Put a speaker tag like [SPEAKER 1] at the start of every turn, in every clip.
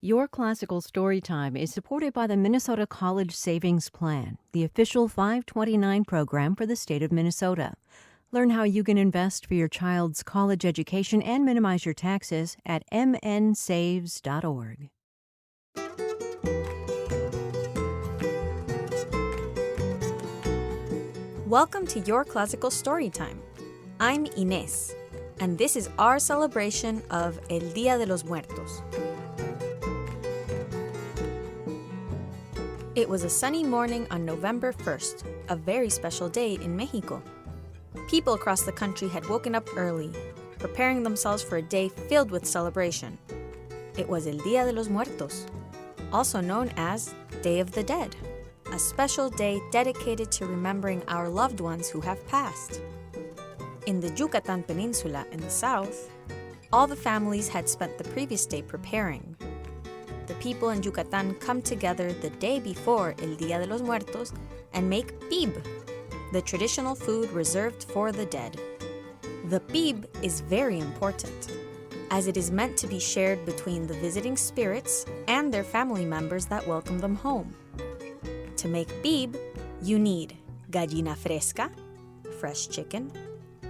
[SPEAKER 1] Your Classical Storytime is supported by the Minnesota College Savings Plan, the official 529 program for the state of Minnesota. Learn how you can invest for your child's college education and minimize your taxes at mnsaves.org.
[SPEAKER 2] Welcome to Your Classical Storytime. I'm Inés, and this is our celebration of El Día de los Muertos. It was a sunny morning on November 1st, a very special day in Mexico. People across the country had woken up early, preparing themselves for a day filled with celebration. It was El Día de los Muertos, also known as Day of the Dead, a special day dedicated to remembering our loved ones who have passed. In the Yucatan Peninsula in the south, all the families had spent the previous day preparing. The people in Yucatan come together the day before El Día de los Muertos and make pib, the traditional food reserved for the dead. The pib is very important, as it is meant to be shared between the visiting spirits and their family members that welcome them home. To make pib, you need gallina fresca, fresh chicken,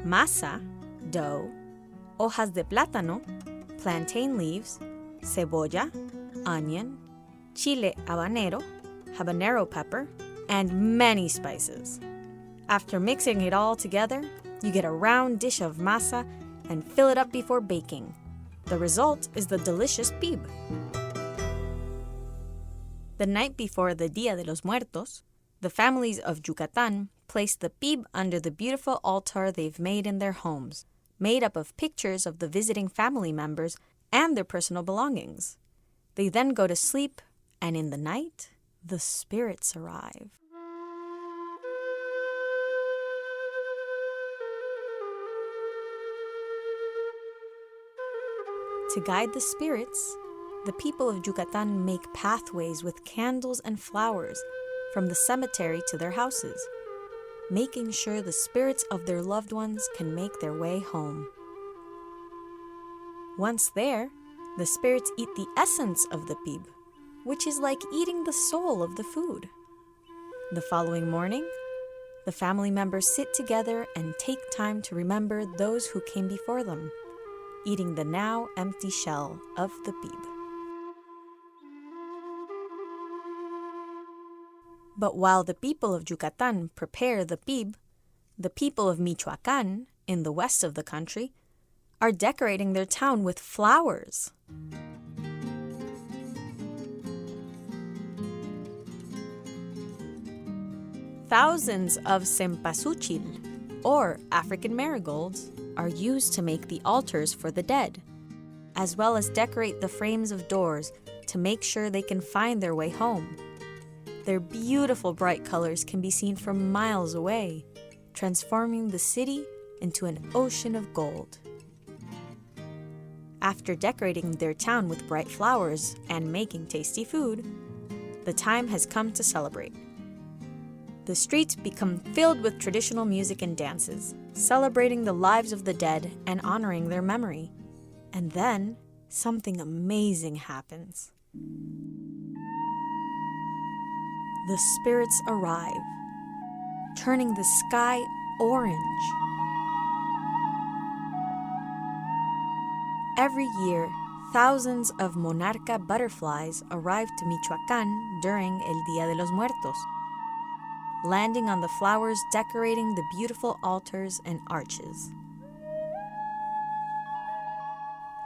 [SPEAKER 2] masa, dough, hojas de plátano, plantain leaves, cebolla, onion, chile habanero pepper, and many spices. After mixing it all together, you get a round dish of masa and fill it up before baking. The result is the delicious pib. The night before the Día de los Muertos, the families of Yucatan place the pib under the beautiful altar they've made in their homes, made up of pictures of the visiting family members and their personal belongings. They then go to sleep, and in the night, the spirits arrive. To guide the spirits, the people of Yucatan make pathways with candles and flowers from the cemetery to their houses, making sure the spirits of their loved ones can make their way home. Once there, the spirits eat the essence of the pib, which is like eating the soul of the food. The following morning, the family members sit together and take time to remember those who came before them, eating the now empty shell of the pib. But while the people of Yucatan prepare the pib, the people of Michoacan, in the west of the country, are decorating their town with flowers. Thousands of cempasúchil, or African marigolds, are used to make the altars for the dead, as well as decorate the frames of doors to make sure they can find their way home. Their beautiful bright colors can be seen from miles away, transforming the city into an ocean of gold. After decorating their town with bright flowers and making tasty food, the time has come to celebrate. The streets become filled with traditional music and dances, celebrating the lives of the dead and honoring their memory. And then, something amazing happens. The spirits arrive, turning the sky orange. Every year, thousands of monarca butterflies arrive to Michoacan during El Día de los Muertos, landing on the flowers decorating the beautiful altars and arches.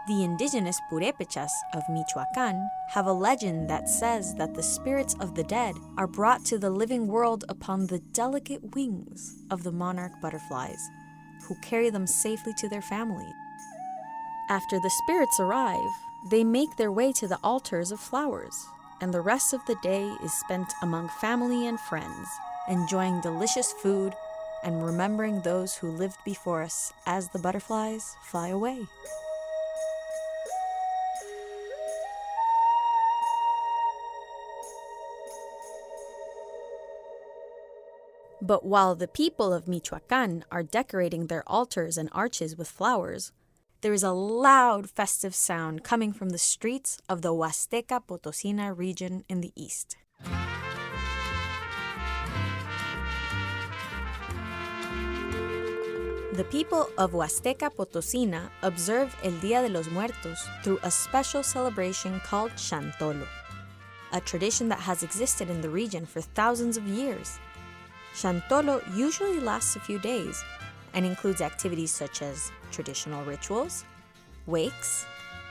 [SPEAKER 2] The indigenous Purépechas of Michoacan have a legend that says that the spirits of the dead are brought to the living world upon the delicate wings of the monarch butterflies, who carry them safely to their families. After the spirits arrive, they make their way to the altars of flowers, and the rest of the day is spent among family and friends, enjoying delicious food and remembering those who lived before us as the butterflies fly away. But while the people of Michoacan are decorating their altars and arches with flowers, there is a loud festive sound coming from the streets of the Wasteca Potosina region in the east. The people of Wasteca Potosina observe El Día de los Muertos through a special celebration called Shantolo, a tradition that has existed in the region for thousands of years. Shantolo usually lasts a few days and includes activities such as traditional rituals, wakes,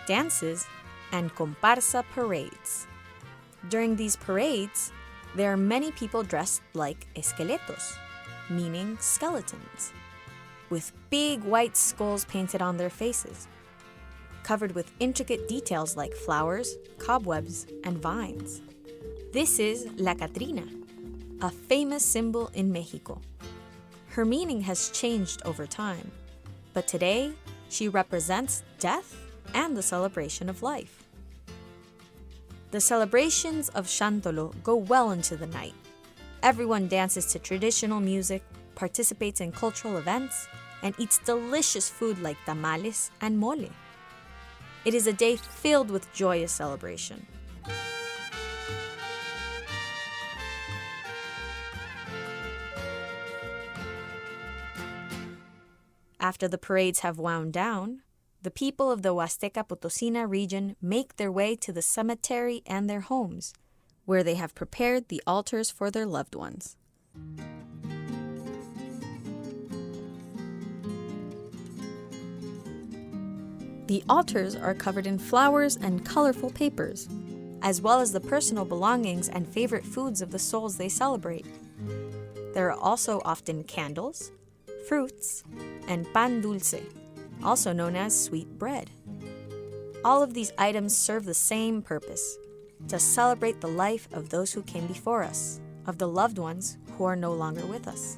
[SPEAKER 2] dances, and comparsa parades. During these parades, there are many people dressed like esqueletos, meaning skeletons, with big white skulls painted on their faces, covered with intricate details like flowers, cobwebs, and vines. This is La Catrina, a famous symbol in Mexico. Her meaning has changed over time, but today she represents death and the celebration of life. The celebrations of Shantolo go well into the night. Everyone dances to traditional music, participates in cultural events, and eats delicious food like tamales and mole. It is a day filled with joyous celebration. After the parades have wound down, the people of the Wasteca Potosina region make their way to the cemetery and their homes, where they have prepared the altars for their loved ones. The altars are covered in flowers and colorful papers, as well as the personal belongings and favorite foods of the souls they celebrate. There are also often candles, fruits, and pan dulce, also known as sweet bread. All of these items serve the same purpose, to celebrate the life of those who came before us, of the loved ones who are no longer with us.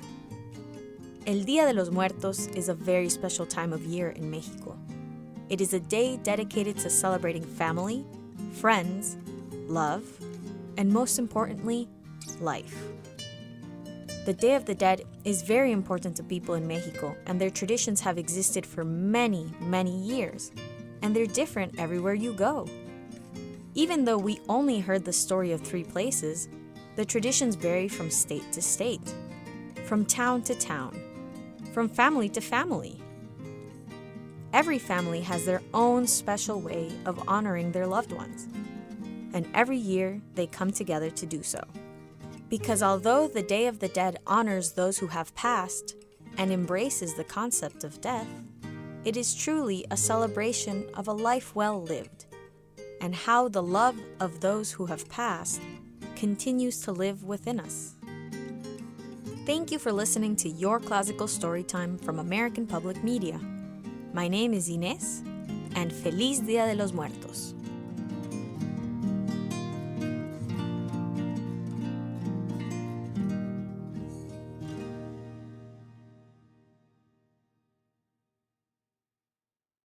[SPEAKER 2] El Día de los Muertos is a very special time of year in Mexico. It is a day dedicated to celebrating family, friends, love, and most importantly, life. The Day of the Dead is very important to people in Mexico, and their traditions have existed for many, many years, and they're different everywhere you go. Even though we only heard the story of 3 places, the traditions vary from state to state, from town to town, from family to family. Every family has their own special way of honoring their loved ones, and every year they come together to do so. Because although the Day of the Dead honors those who have passed and embraces the concept of death, it is truly a celebration of a life well lived, and how the love of those who have passed continues to live within us. Thank you for listening to Your Classical Storytime from American Public Media. My name is Inés, and Feliz Día de los Muertos.